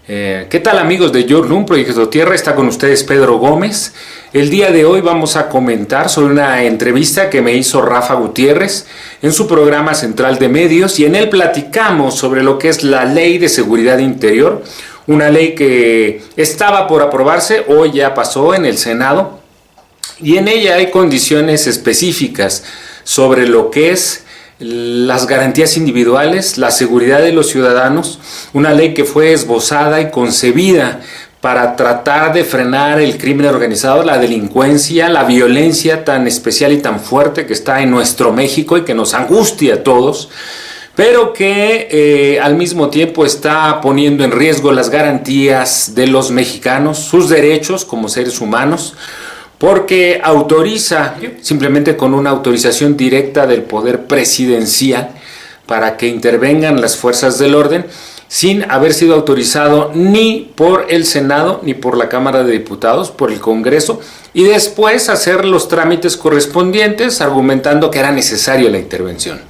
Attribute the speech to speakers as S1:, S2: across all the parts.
S1: ¿Qué tal, amigos de Yornum, Proyecto Tierra? Está con ustedes Pedro Gómez. El día de hoy vamos a comentar sobre una entrevista que me hizo Rafa Gutiérrez en su programa Central de Medios, y en él platicamos sobre lo que es la Ley de Seguridad Interior, una ley que estaba por aprobarse, hoy ya pasó en el Senado, y en ella hay condiciones específicas sobre lo que es las garantías individuales, la seguridad de los ciudadanos, una ley que fue esbozada y concebida para tratar de frenar el crimen organizado, la delincuencia, la violencia tan especial y tan fuerte que está en nuestro México y que nos angustia a todos, pero que al mismo tiempo está poniendo en riesgo las garantías de los mexicanos, sus derechos como seres humanos, porque autoriza, simplemente con una autorización directa del poder presidencial, para que intervengan las fuerzas del orden, sin haber sido autorizado ni por el Senado ni por la Cámara de Diputados, por el Congreso, y después hacer los trámites correspondientes argumentando que era necesaria la intervención.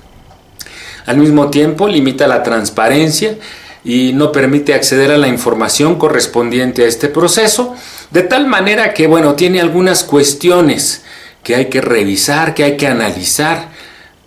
S1: Al mismo tiempo limita la transparencia y no permite acceder a la información correspondiente a este proceso, de tal manera que, bueno, tiene algunas cuestiones que hay que revisar, que hay que analizar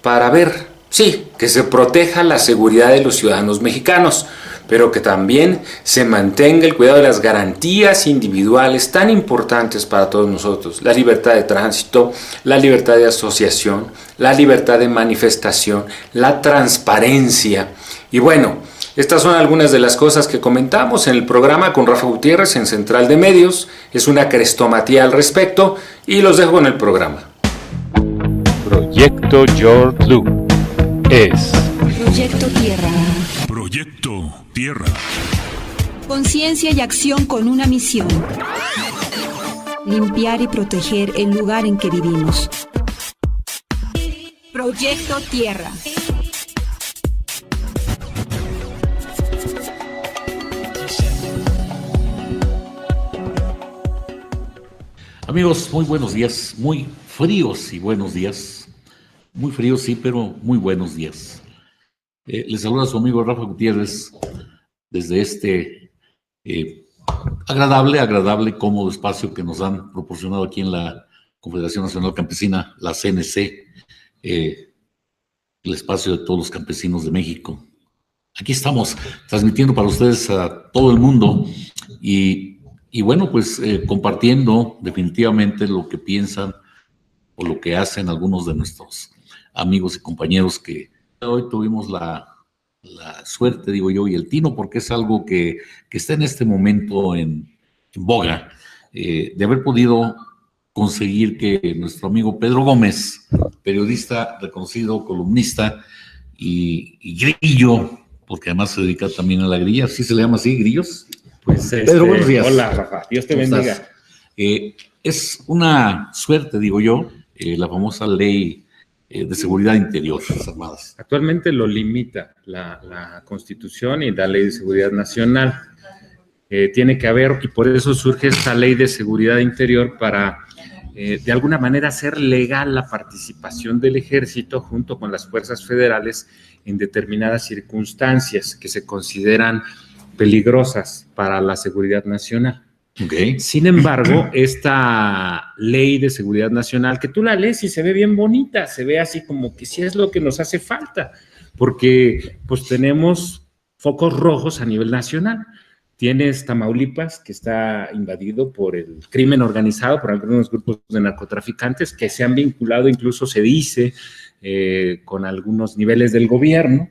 S1: para ver, sí, que se proteja la seguridad de los ciudadanos mexicanos, pero que también se mantenga el cuidado de las garantías individuales tan importantes para todos nosotros: la libertad de tránsito, la libertad de asociación, la libertad de manifestación, la transparencia. Y bueno, estas son algunas de las cosas que comentamos en el programa con Rafa Gutiérrez en Central de Medios. Es una crestomatía al respecto y los dejo en el programa.
S2: Proyecto Yornum es
S3: Proyecto Tierra.
S4: Proyecto Tierra.
S3: Conciencia y acción con una misión: limpiar y proteger el lugar en que vivimos. Proyecto Tierra.
S5: Amigos, muy buenos días, muy fríos y buenos días. Muy fríos, sí, pero muy buenos días. Les saluda su amigo Rafa Gutiérrez desde este agradable, cómodo espacio que nos han proporcionado aquí en la Confederación Nacional Campesina, la CNC, el espacio de todos los campesinos de México. Aquí estamos transmitiendo para ustedes a todo el mundo y bueno, pues compartiendo definitivamente lo que piensan o lo que hacen algunos de nuestros amigos y compañeros que hoy tuvimos la suerte, digo yo, y el tino, porque es algo que está en este momento en boga, de haber podido conseguir que nuestro amigo Pedro Gómez, periodista reconocido, columnista y grillo, porque además se dedica también a la grilla, ¿sí se le llama así, grillos?
S6: Pues
S5: Pedro, buenos días.
S6: Hola, Rafa, Dios te bendiga.
S5: Es una suerte, digo yo, la famosa ley de seguridad interior de las Armadas.
S6: Actualmente lo limita la Constitución y la Ley de Seguridad Nacional. Tiene que haber, y por eso surge esta Ley de Seguridad Interior para, de alguna manera, hacer legal la participación del Ejército junto con las fuerzas federales en determinadas circunstancias que se consideran peligrosas para la seguridad nacional.
S5: Okay.
S6: Sin embargo, esta Ley de Seguridad Nacional, que tú la lees y se ve bien bonita, se ve así como que sí es lo que nos hace falta, porque pues tenemos focos rojos a nivel nacional. Tienes Tamaulipas, que está invadido por el crimen organizado, por algunos grupos de narcotraficantes que se han vinculado, incluso se dice, con algunos niveles del gobierno.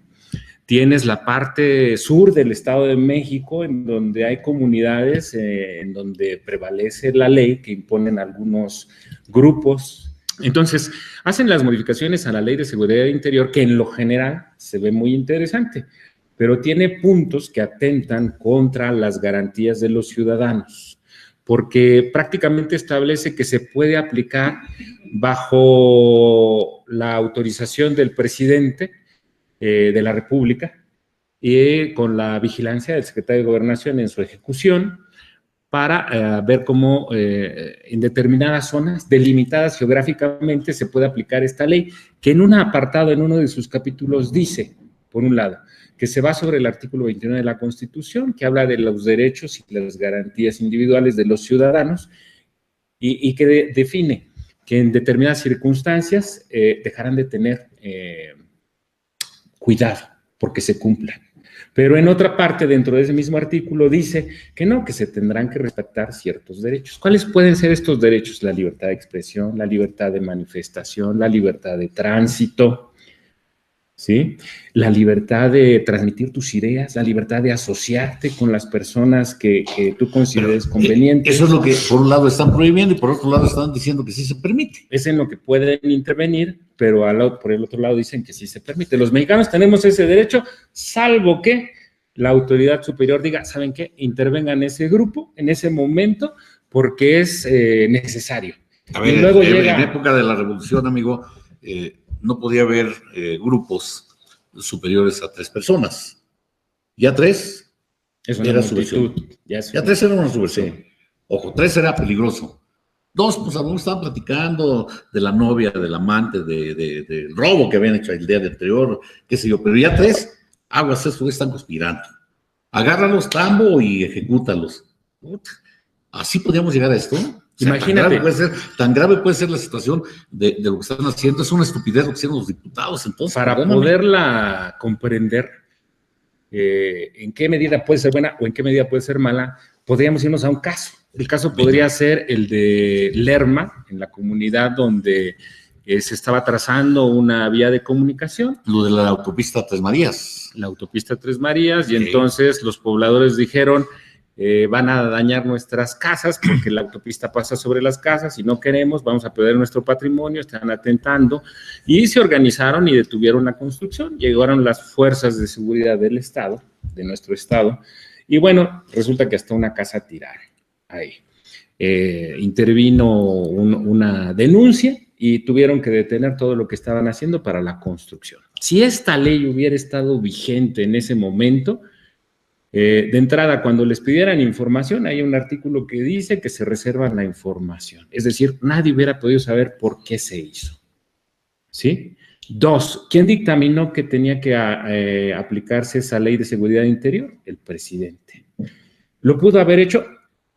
S6: Tienes la parte sur del Estado de México, en donde hay comunidades en donde prevalece la ley que imponen algunos grupos. Entonces, hacen las modificaciones a la Ley de Seguridad Interior, que en lo general se ve muy interesante, pero tiene puntos que atentan contra las garantías de los ciudadanos, porque prácticamente establece que se puede aplicar bajo la autorización del presidente de la República y con la vigilancia del secretario de Gobernación en su ejecución para ver cómo en determinadas zonas delimitadas geográficamente se puede aplicar esta ley, que en un apartado, en uno de sus capítulos dice por un lado, que se va sobre el artículo 21 de la Constitución, que habla de los derechos y las garantías individuales de los ciudadanos y que define que en determinadas circunstancias dejarán de tener cuidado porque se cumplan. Pero en otra parte, dentro de ese mismo artículo, dice que no, que se tendrán que respetar ciertos derechos. ¿Cuáles pueden ser estos derechos? La libertad de expresión, la libertad de manifestación, la libertad de tránsito, ¿sí? La libertad de transmitir tus ideas, la libertad de asociarte con las personas que tú consideres convenientes.
S5: Eso es lo que por un lado están prohibiendo y por otro lado están diciendo que sí se permite.
S6: Es en lo que pueden intervenir, pero por el otro lado dicen que sí se permite. Los mexicanos tenemos ese derecho, salvo que la autoridad superior diga, ¿saben qué? Intervengan ese grupo en ese momento porque es necesario.
S5: A ver,
S6: y luego llega...
S5: en época de la Revolución, amigo, no podía haber grupos superiores a 3 personas. Ya 3 era subversión. Ya 3 era una subversión. Sí. Ojo, 3 era peligroso. 2, pues a lo mejor estaban platicando de la novia, del amante, del robo que habían hecho el día anterior, qué sé yo, pero ya 3, aguas, eso están conspirando. Agárralos, tambo y ejecútalos. Así podríamos llegar a esto. O sea,
S6: imagínate.
S5: Tan grave puede ser la situación de lo que están haciendo. Es una estupidez lo que hicieron los diputados. Entonces,
S6: para poderla comprender en qué medida puede ser buena o en qué medida puede ser mala, podríamos irnos a un caso. El caso podría ser el de Lerma, en la comunidad donde se estaba trazando una vía de comunicación.
S5: Lo de la autopista Tres Marías.
S6: La autopista Tres Marías, y entonces los pobladores dijeron, van a dañar nuestras casas porque la autopista pasa sobre las casas y no queremos, vamos a perder nuestro patrimonio, están atentando, y se organizaron y detuvieron la construcción. Llegaron las fuerzas de seguridad del estado, de nuestro estado, y bueno, resulta que hasta una casa tiraron ahí. Intervino una denuncia y tuvieron que detener todo lo que estaban haciendo para la construcción. Si esta ley hubiera estado vigente en ese momento, de entrada, cuando les pidieran información, hay un artículo que dice que se reserva la información. Es decir, nadie hubiera podido saber por qué se hizo. ¿Sí? 2, ¿quién dictaminó que tenía que aplicarse esa ley de seguridad interior? El presidente. Lo pudo haber hecho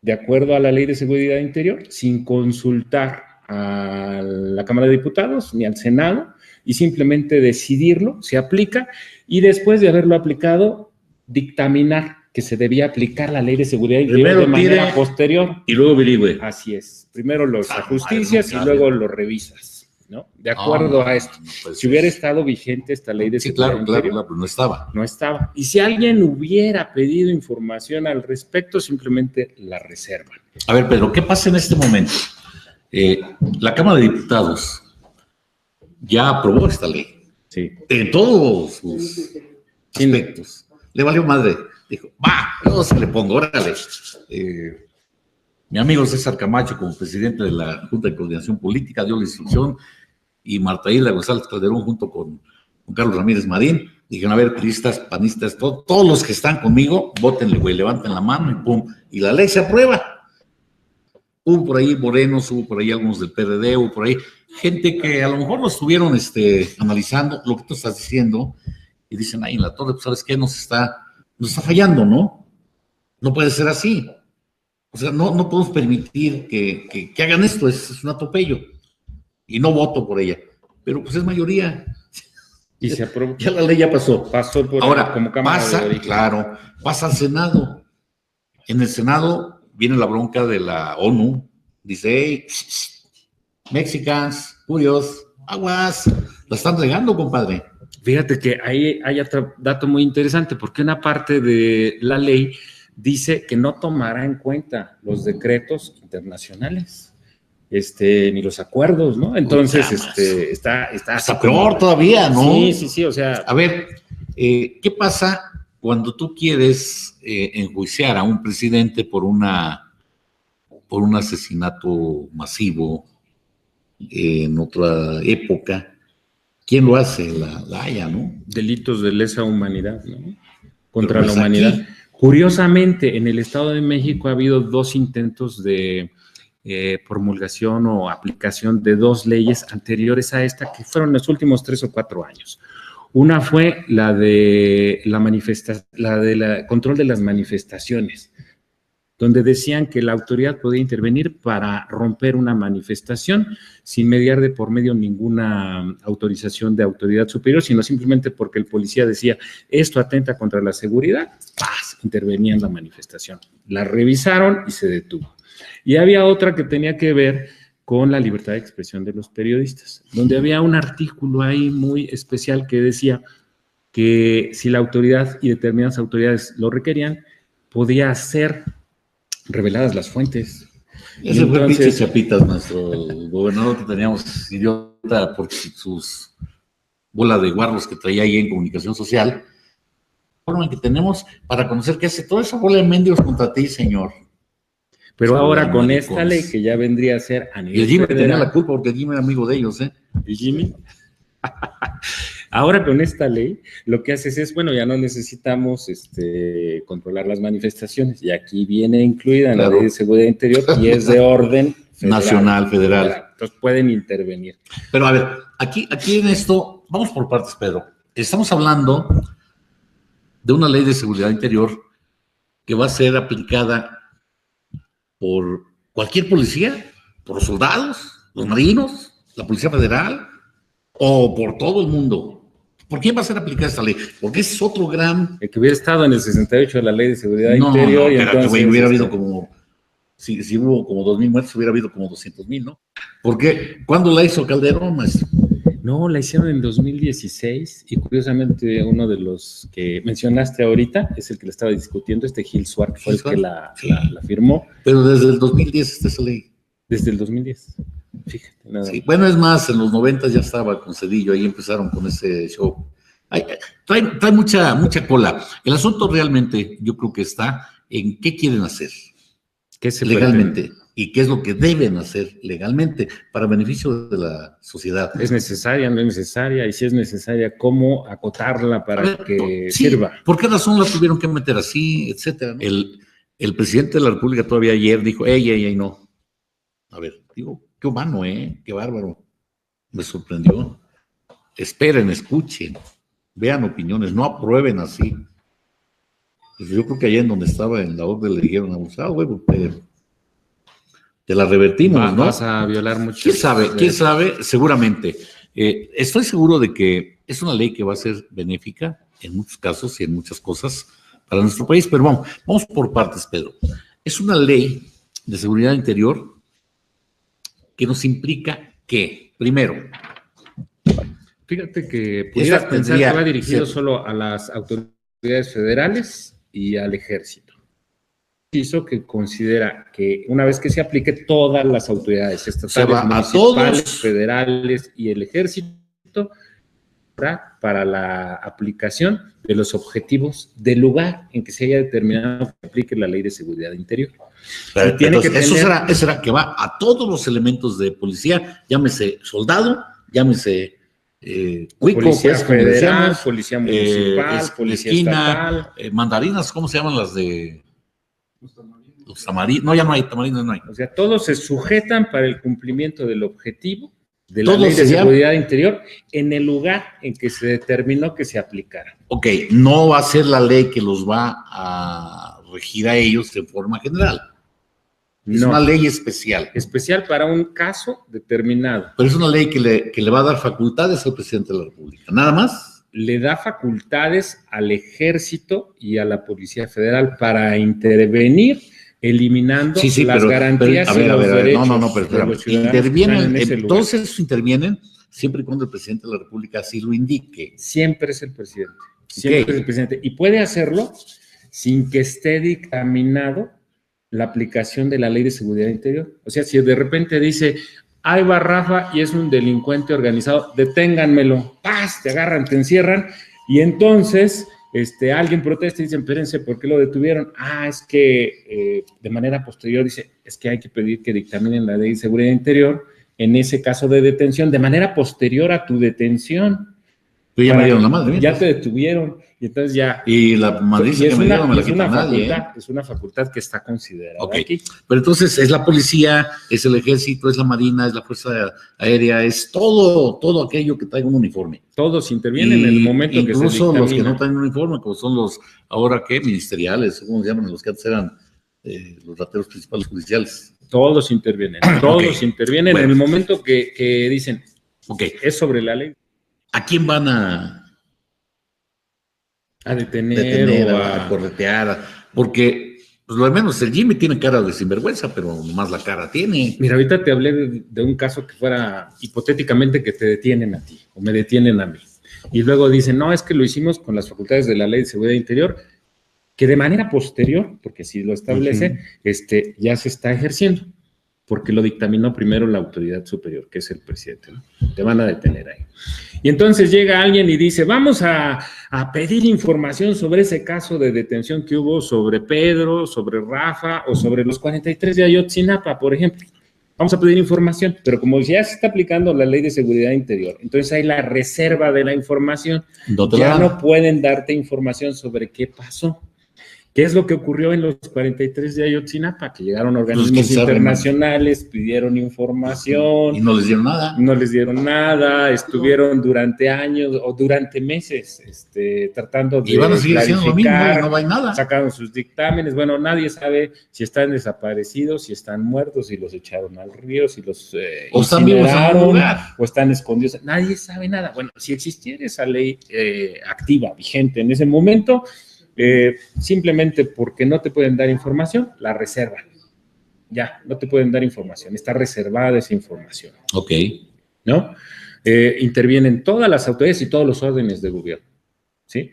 S6: de acuerdo a la ley de seguridad interior, sin consultar a la Cámara de Diputados ni al Senado, y simplemente decidirlo, se aplica, y después de haberlo aplicado, dictaminar que se debía aplicar la ley de seguridad interior de manera posterior.
S5: Y luego averigüe.
S6: Así es. Primero los ajusticias y luego los revisas, ¿no? De acuerdo a esto.
S5: Pues,
S6: si hubiera estado vigente esta ley de seguridad interior.
S5: Claro, no estaba.
S6: No estaba. Y si alguien hubiera pedido información al respecto, simplemente la reservan.
S5: A ver, Pedro, ¿qué pasa en este momento? La Cámara de Diputados ya aprobó esta ley.
S6: Sí.
S5: En todos sus aspectos. Le valió madre. Dijo, yo se le pongo, órale. Mi amigo César Camacho, como presidente de la Junta de Coordinación Política, dio la instrucción, y Marta Hilda González Calderón, junto con Carlos Ramírez Marín, dijeron, a ver, priistas, panistas, todos los que están conmigo, vótenle, güey, levanten la mano y pum. Y la ley se aprueba. Hubo por ahí morenos, hubo por ahí algunos del PRD, hubo por ahí gente que a lo mejor lo estuvieron analizando lo que tú estás diciendo, y dicen, en la torre, pues, ¿sabes qué? Nos está fallando, ¿no? No puede ser así. O sea, no podemos permitir que hagan esto, es un atropello. Y no voto por ella. Pero pues es mayoría.
S6: Y se aprobó.
S5: Ya la ley ya pasó.
S6: Pasó por
S5: ahora,
S6: como Cámara de Origen.
S5: Claro, pasa al Senado. En el Senado viene la bronca de la ONU. Dice, hey, Mexicans, curios, aguas, la están regando, compadre.
S6: Fíjate que ahí hay otro dato muy interesante, porque una parte de la ley dice que no tomará en cuenta los decretos internacionales, ni los acuerdos, ¿no? Entonces, está
S5: hasta peor todavía, ¿no?
S6: Sí, o sea.
S5: A ver, ¿qué pasa cuando tú quieres enjuiciar a un presidente por un asesinato masivo en otra época? ¿Quién lo hace? La Haya, ¿no?
S6: Delitos de lesa humanidad, ¿no? Contra la humanidad. Aquí. Curiosamente, en el Estado de México ha habido 2 intentos de promulgación o aplicación de 2 leyes anteriores a esta, que fueron los últimos 3 o 4 años. Una fue la de control de las manifestaciones, donde decían que la autoridad podía intervenir para romper una manifestación sin mediar de por medio ninguna autorización de autoridad superior, sino simplemente porque el policía decía, esto atenta contra la seguridad, ¡paz!, intervenía en la manifestación. La revisaron y se detuvo. Y había otra que tenía que ver con la libertad de expresión de los periodistas, donde había un artículo ahí muy especial que decía que si la autoridad y determinadas autoridades lo requerían, podía hacer reveladas las fuentes.
S5: Ese fue pinche Chapitas, nuestro gobernador que teníamos idiota por sus bolas de guarros que traía ahí en comunicación social. Forma que tenemos para conocer qué hace toda esa bola de mendigos contra ti, señor.
S6: Pero ahora con esta ley que ya vendría a ser a nivel
S5: y el Jimmy
S6: federal,
S5: tenía la culpa porque el Jimmy era amigo de ellos, ¿eh?
S6: ¿El Jimmy? Ahora con esta ley, lo que haces es, bueno, ya no necesitamos controlar las manifestaciones, y aquí viene incluida en la Ley de Seguridad Interior y es de orden
S5: nacional, federal.
S6: Entonces pueden intervenir.
S5: Pero a ver, aquí en esto, vamos por partes, Pedro. Estamos hablando de una ley de seguridad interior que va a ser aplicada por cualquier policía, por los soldados, los marinos, la Policía Federal, o por todo el mundo. ¿Por qué va a ser aplicada esta ley? Porque ese es otro gran...
S6: El que hubiera estado en el 68 de la Ley de Seguridad Interior.
S5: No,
S6: y entonces,
S5: güey, hubiera habido como... Si hubo como 2,000 muertos, hubiera habido como 200,000, ¿no? Porque ¿cuándo la hizo Calderón, maestro?
S6: No, la hicieron en 2016 y curiosamente uno de los que mencionaste ahorita es el que le estaba discutiendo, Gil Suárez fue el que la firmó.
S5: Pero desde el 2010 está esa ley.
S6: Desde el 2010, fíjate. Nada.
S5: Sí, bueno, es más, en los 90 ya estaba con Cedillo, ahí empezaron con ese show. Trae mucha cola. El asunto realmente yo creo que está en qué quieren hacer legalmente y qué es lo que deben hacer legalmente para beneficio de la sociedad.
S6: ¿Es necesaria, no es necesaria? Y si es necesaria, ¿cómo acotarla para que sirva?
S5: ¿Por qué razón la tuvieron que meter así, etcétera? El presidente de la República todavía ayer dijo, ey, no. A ver, digo, qué humano, qué bárbaro. Me sorprendió. Esperen, escuchen, vean opiniones, no aprueben así. Pues yo creo que allá en donde estaba en la orden le dijeron, abusado, güey, te la revertimos, ¿no?
S6: Vas a violar mucho.
S5: ¿Quién sabe? Seguramente. Estoy seguro de que es una ley que va a ser benéfica en muchos casos y en muchas cosas para nuestro país, pero vamos por partes, Pedro. Es una ley de seguridad interior que nos implica que, primero,
S6: fíjate que pudieras pensar que va dirigido solo a las autoridades federales y al ejército. Hizo que considera que una vez que se aplique, todas las autoridades estatales, municipales, federales y el ejército para la aplicación de los objetivos del lugar en que se haya determinado que aplique la Ley de Seguridad Interior.
S5: Pero, eso será que va a todos los elementos de policía, llámese soldado, llámese
S6: policía federal, policía municipal, policía estatal.
S5: Mandarinas, ¿cómo se llaman las de los tamarinos? No, ya no hay tamarinos, no hay.
S6: O sea, todos se sujetan para el cumplimiento del objetivo de la Ley de Seguridad Interior en el lugar en que se determinó que se aplicara.
S5: Ok, no va a ser la ley que los va a regir a ellos de forma general. Es una ley especial.
S6: Especial para un caso determinado.
S5: Pero es una ley que le va a dar facultades al presidente de la República. ¿Nada más?
S6: Le da facultades al ejército y a la Policía Federal para intervenir, eliminando las garantías y los derechos.
S5: Pero intervienen, entonces intervienen siempre y cuando el presidente de la República así lo indique.
S6: Siempre es el presidente. Siempre es el presidente. Y puede hacerlo sin que esté dictaminado la aplicación de la Ley de Seguridad Interior. O sea, si de repente dice, ahí va Rafa y es un delincuente organizado, deténganmelo, ¡paz! Te agarran, te encierran, y entonces alguien protesta y dice, espérense, ¿por qué lo detuvieron? Es que de manera posterior dice, es que hay que pedir que dictaminen la Ley de Seguridad Interior en ese caso de detención, de manera posterior a tu detención.
S5: Pero ya me dieron la madre.
S6: Ya te detuvieron y entonces ya...
S5: Y la madriza que me dieron me la quita nadie.
S6: Es una facultad que está considerada aquí.
S5: Pero entonces es la policía, es el ejército, es la marina, es la fuerza aérea, es todo aquello que traiga un uniforme.
S6: Todos intervienen en el momento que se dictamina.
S5: Incluso los que no traen uniforme, como son los, ahora qué, ministeriales, ¿cómo se llaman? Los que antes eran los rateros principales judiciales.
S6: Todos intervienen, intervienen en el momento que dicen, es sobre la ley.
S5: ¿A quién van a
S6: detener
S5: o a corretear? Porque, pues lo de menos, el Jimmy tiene cara de sinvergüenza, pero nomás la cara tiene.
S6: Mira, ahorita te hablé de un caso que fuera hipotéticamente que te detienen a ti, o me detienen a mí. Y luego dicen, no, es que lo hicimos con las facultades de la Ley de Seguridad Interior, que de manera posterior, porque si lo establece, ya se está ejerciendo, porque lo dictaminó primero la autoridad superior, que es el presidente, ¿no? Te van a detener ahí. Y entonces llega alguien y dice, vamos a pedir información sobre ese caso de detención que hubo sobre Pedro, sobre Rafa, o sobre los 43 de Ayotzinapa, por ejemplo. Vamos a pedir información, pero como ya se está aplicando la Ley de Seguridad Interior, entonces hay la reserva de la información. Ya no pueden darte información sobre qué pasó. ¿Qué es lo que ocurrió en los 43 de Ayotzinapa? Que llegaron organismos internacionales, pidieron información.
S5: Y no les dieron nada.
S6: No les dieron nada, estuvieron durante años o durante meses tratando de
S5: y van a seguir haciendo lo mismo, y no va nada.
S6: Sacaron sus dictámenes. Bueno, nadie sabe si están desaparecidos, si están muertos, si los echaron al río, si los incineraron, o están escondidos. Nadie sabe nada. Bueno, si existiera esa ley activa, vigente en ese momento, simplemente porque no te pueden dar información, la reservan. Ya, no te pueden dar información, está reservada esa información. ¿No? Intervienen todas las autoridades y todos los órdenes de gobierno, ¿sí?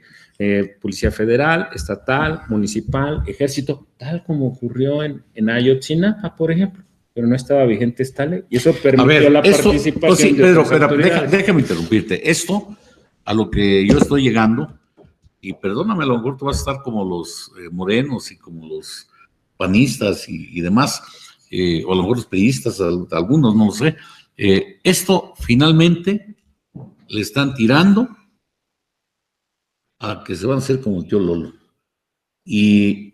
S6: Policía Federal, estatal, municipal, ejército, tal como ocurrió en Ayotzinapa, por ejemplo, pero no estaba vigente esta ley y eso permitió la participación de
S5: Pedro, déjame interrumpirte. Esto, a lo que yo estoy llegando, y perdóname, a lo mejor tú vas a estar como los morenos y como los panistas y demás, o a lo mejor los priistas, algunos, no lo sé. Esto finalmente le están tirando a que se van a hacer como el tío Lolo. Y,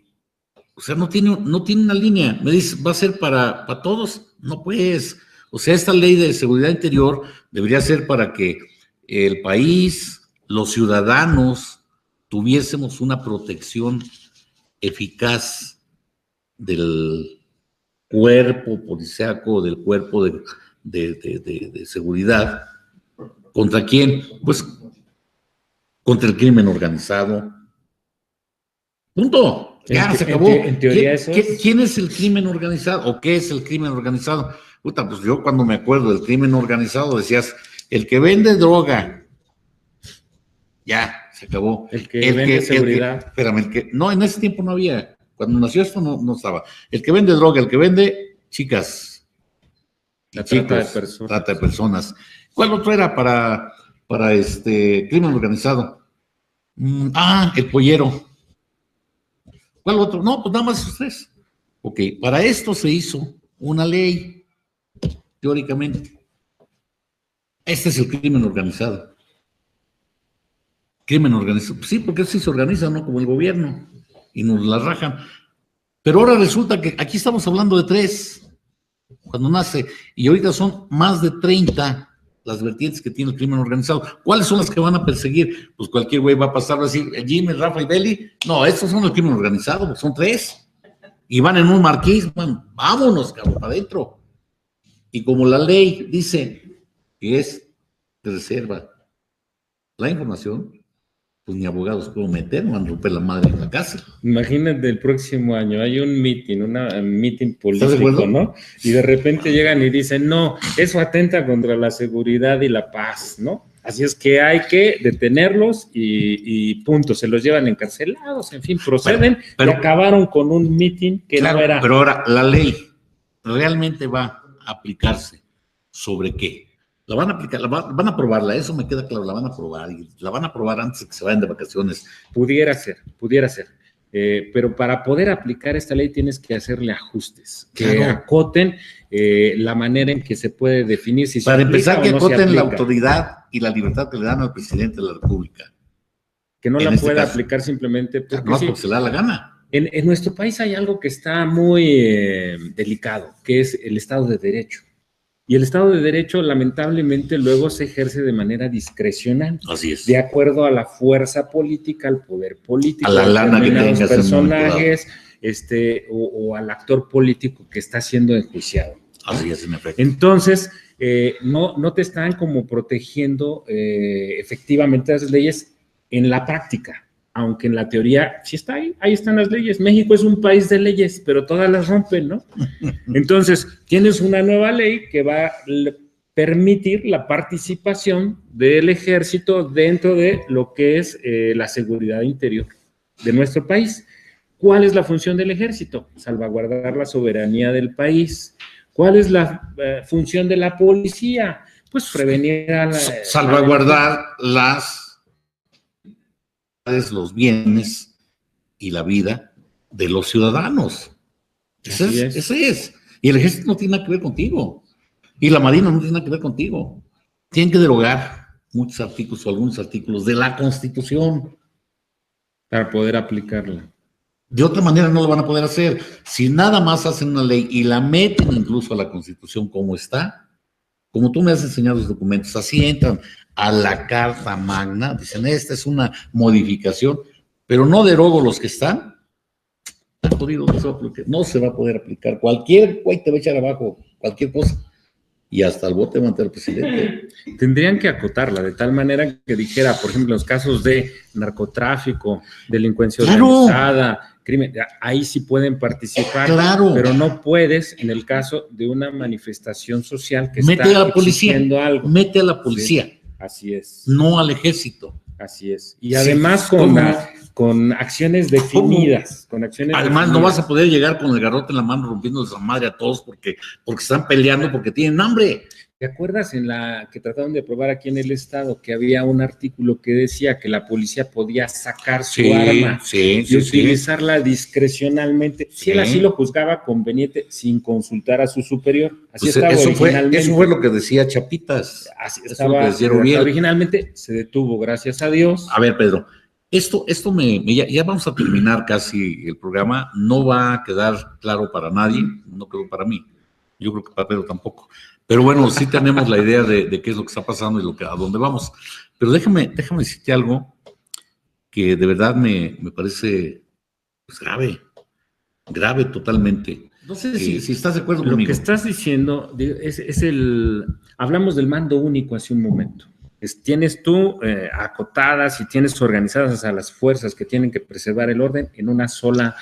S5: o sea, no tiene una línea. Me dice, ¿va a ser para todos? No, pues. O sea, esta ley de seguridad interior debería ser para que el país, los ciudadanos, tuviésemos una protección eficaz del cuerpo policíaco, del cuerpo de seguridad. ¿Contra quién? Pues contra el crimen organizado. Punto. Ya se acabó.
S6: En teoría
S5: ¿Quién es el crimen organizado? ¿O qué es el crimen organizado? Puta, pues yo cuando me acuerdo del crimen organizado decías, el que vende droga. Ya, se acabó.
S6: El que vende seguridad.
S5: No, en ese tiempo no había. Cuando nació esto no estaba. El que vende droga, el que vende chicas. Trata de personas. ¿Cuál otro era para crimen organizado? El pollero. ¿Cuál otro? No, pues nada más esos tres. Ok, para esto se hizo una ley, teóricamente. Este es el crimen organizado. Crimen organizado. Sí, porque así se organiza, ¿no? Como el gobierno. Y nos la rajan. Pero ahora resulta que aquí estamos hablando de 3, cuando nace, y ahorita son más de 30 las vertientes que tiene el crimen organizado. ¿Cuáles son las que van a perseguir? Pues cualquier güey va a pasar a decir, Jimmy, Rafa y Beli. No, estos son el crimen organizado, son 3. Y van en un marquís, vámonos, cabrón, para adentro. Y como la ley dice que es de reserva la información, pues ni abogados puedo meter, van a romper la madre en la casa.
S6: Imagínate el próximo año, hay un meeting político, ¿no? Y de repente llegan y dicen, no, eso atenta contra la seguridad y la paz, ¿no? Así es que hay que detenerlos y punto, se los llevan encarcelados, en fin, proceden y acabaron con un meeting que
S5: claro,
S6: no era...
S5: Pero ahora, la ley realmente va a aplicarse ¿sobre qué? La van a aplicar, van a aprobarla, eso me queda claro, la van a aprobar y la van a aprobar antes de que se vayan de vacaciones.
S6: Pudiera ser. Pero para poder aplicar esta ley tienes que hacerle ajustes, que
S5: Claro.
S6: acoten la manera en que se puede definir si se
S5: Para
S6: aplica
S5: empezar,
S6: o
S5: que
S6: no se
S5: acoten la
S6: aplica.
S5: autoridad y la libertad que le dan al presidente de la República.
S6: Que no
S5: en
S6: la
S5: este
S6: pueda
S5: caso.
S6: aplicar simplemente porque
S5: No,
S6: sí.
S5: porque se le da la gana.
S6: En nuestro país hay algo que está muy delicado, que es el Estado de Derecho. Y el Estado de Derecho, lamentablemente, luego se ejerce de manera discrecional,
S5: Así es.
S6: de acuerdo a la fuerza política, al poder político,
S5: A la lana que
S6: determinados
S5: tengas en un momento dado.
S6: personajes, o al actor político que está siendo enjuiciado.
S5: Así es, en efecto.
S6: Entonces, no te están como protegiendo efectivamente las leyes en la práctica, aunque en la teoría sí está ahí están las leyes. México es un país de leyes, pero todas las rompen, ¿no? Entonces, tienes una nueva ley que va a permitir la participación del ejército dentro de lo que es la seguridad interior de nuestro país. ¿Cuál es la función del ejército? Salvaguardar la soberanía del país. ¿Cuál es la función de la policía? Pues prevenir a
S5: Salvaguardar los bienes y la vida de los ciudadanos. Ese es. Y el ejército no tiene nada que ver contigo. Y la marina no tiene nada que ver contigo. Tienen que derogar muchos artículos o algunos artículos de la Constitución.
S6: para poder aplicarla.
S5: De otra manera no lo van a poder hacer. Si nada más hacen una ley y la meten incluso a la Constitución como está, como tú me has enseñado los documentos, así entran a la Carta Magna, dicen, esta es una modificación, pero no derogo los que están, no se va a poder aplicar. Cualquier güey te va a echar abajo, cualquier cosa. Y hasta el bote va a meter el presidente.
S6: Tendrían que acotarla de tal manera que dijera, por ejemplo, en los casos de narcotráfico, delincuencia organizada, crimen, ahí sí pueden participar, pero no puedes en el caso de una manifestación social que
S5: mete
S6: está
S5: a la policía,
S6: exigiendo algo.
S5: mete a la policía.
S6: Sí, así es.
S5: No al ejército.
S6: Así es. Y además con acciones definidas.
S5: Además, no vas a poder llegar con el garrote en la mano rompiendo esa madre a todos porque están peleando, porque tienen hambre.
S6: ¿Te acuerdas en la que trataron de aprobar aquí en el estado que había un artículo que decía que la policía podía sacar su arma y utilizarla discrecionalmente? Si él así lo juzgaba conveniente sin consultar a su superior. Así
S5: pues
S6: estaba
S5: originalmente. Eso fue lo que decía Chapitas.
S6: Así estaba. Originalmente se detuvo, gracias a Dios.
S5: A ver, Pedro. Esto ya vamos a terminar casi el programa. No va a quedar claro para nadie, no quedó para mí. Yo creo que para Pedro tampoco. Pero bueno, sí tenemos la idea de qué es lo que está pasando y a dónde vamos. Pero déjame decirte algo que de verdad me parece pues, grave totalmente. No sé si estás de acuerdo conmigo.
S6: Lo que estás diciendo hablamos del mando único hace un momento. Tienes tú acotadas y tienes organizadas a las fuerzas que tienen que preservar el orden en una sola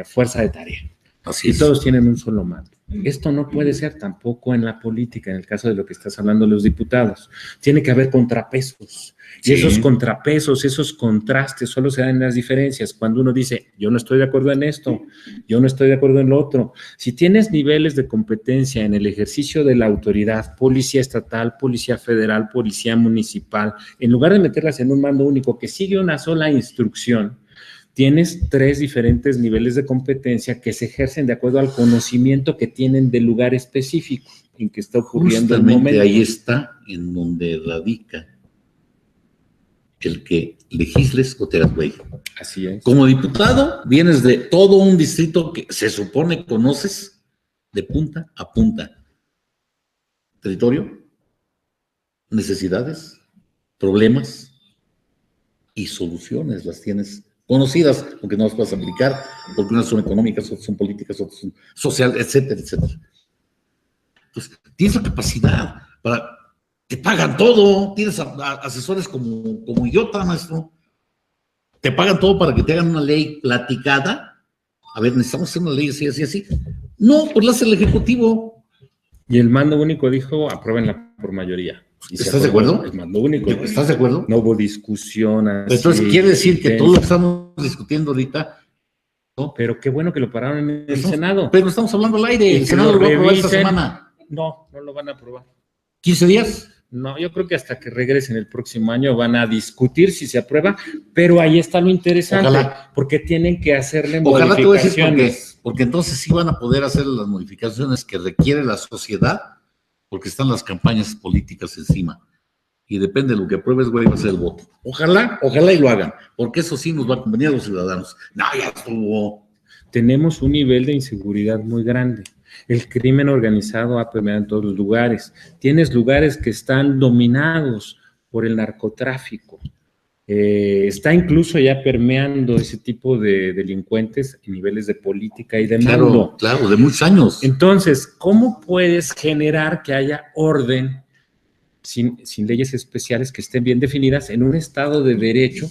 S6: fuerza de tarea.
S5: Así es.
S6: Y todos tienen un solo mando. Esto no puede ser tampoco en la política, en el caso de lo que estás hablando de los diputados. Tiene que haber contrapesos. Y esos contrapesos, esos contrastes solo se dan en las diferencias. Cuando uno dice, yo no estoy de acuerdo en esto, yo no estoy de acuerdo en lo otro. Si tienes niveles de competencia en el ejercicio de la autoridad, policía estatal, policía federal, policía municipal, en lugar de meterlas en un mando único que sigue una sola instrucción, tienes 3 diferentes niveles de competencia que se ejercen de acuerdo al conocimiento que tienen del lugar específico en que está ocurriendo el momento.
S5: Ahí está en donde radica el que legisles o te hagas güey.
S6: Así es.
S5: Como diputado, vienes de todo un distrito que se supone conoces de punta a punta. Territorio, necesidades, problemas y soluciones las tienes conocidas, aunque no las puedas aplicar, porque unas son económicas, otras son políticas, otras son sociales, etcétera, etcétera. Entonces, tienes la capacidad para... Te pagan todo, tienes asesores como Idiota, maestro. Te pagan todo para que te hagan una ley platicada. A ver, necesitamos hacer una ley así, así, así. No, pues la hace el Ejecutivo.
S6: Y el mando único dijo, apruébenla por mayoría.
S5: ¿Estás de acuerdo?
S6: El mando único.
S5: ¿Estás de acuerdo?
S6: No hubo discusión así.
S5: Entonces, quiere decir que todo lo que estamos discutiendo ahorita...
S6: ¿no? Pero qué bueno que lo pararon en el Senado.
S5: Pero estamos hablando al aire. El Senado lo va a aprobar esta semana.
S6: No lo van a aprobar.
S5: ¿15 días?
S6: No, yo creo que hasta que regresen el próximo año van a discutir si se aprueba, pero ahí está lo interesante,
S5: Ojalá.
S6: porque tienen que hacerle
S5: Ojalá, te voy a decir
S6: modificaciones.
S5: porque entonces sí van a poder hacer las modificaciones que requiere la sociedad, porque están las campañas políticas encima. Y depende de lo que apruebes, güey, va a ser el voto. Ojalá y lo hagan, porque eso sí nos va a convenir a los ciudadanos. No, ya estuvo.
S6: Tenemos un nivel de inseguridad muy grande. El crimen organizado ha permeado en todos los lugares. Tienes lugares que están dominados por el narcotráfico. Está incluso ya permeando ese tipo de delincuentes en niveles de política y de mando.
S5: Claro, de muchos años.
S6: Entonces, ¿cómo puedes generar que haya orden sin leyes especiales que estén bien definidas en un estado de derecho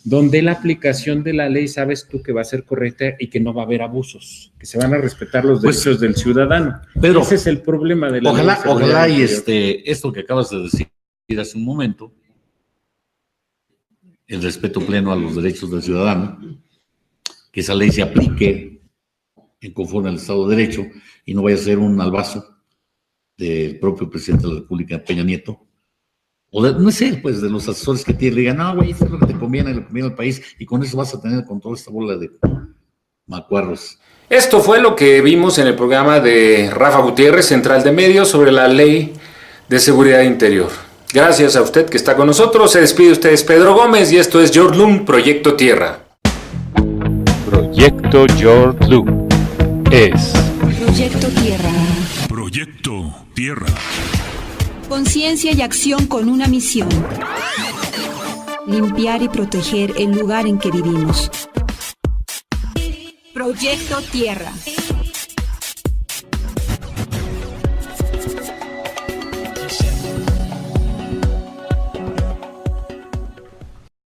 S6: donde la aplicación de la ley sabes tú que va a ser correcta y que no va a haber abusos, que se van a respetar los derechos del ciudadano?
S5: Pedro,
S6: ese es el problema de la ley de seguridad
S5: ojalá y
S6: interior.
S5: esto que acabas de decir hace un momento, el respeto pleno a los derechos del ciudadano, que esa ley se aplique en conforme al Estado de Derecho y no vaya a ser un albazo del propio presidente de la República, Peña Nieto, o no sé, pues de los asesores que tiene, le digan, no, güey, esto es lo que te conviene, le conviene al país, y con eso vas a tener con toda esta bola de macuarros.
S1: Esto fue lo que vimos en el programa de Rafa Gutiérrez, Central de Medios, sobre la Ley de Seguridad Interior. Gracias a usted que está con nosotros. Se despide ustedes Pedro Gómez y esto es George Loom, Proyecto Tierra.
S2: Proyecto George Loom es
S3: Proyecto Tierra.
S4: Proyecto Tierra.
S3: Conciencia y acción con una misión. Limpiar y proteger el lugar en que vivimos. Proyecto Tierra.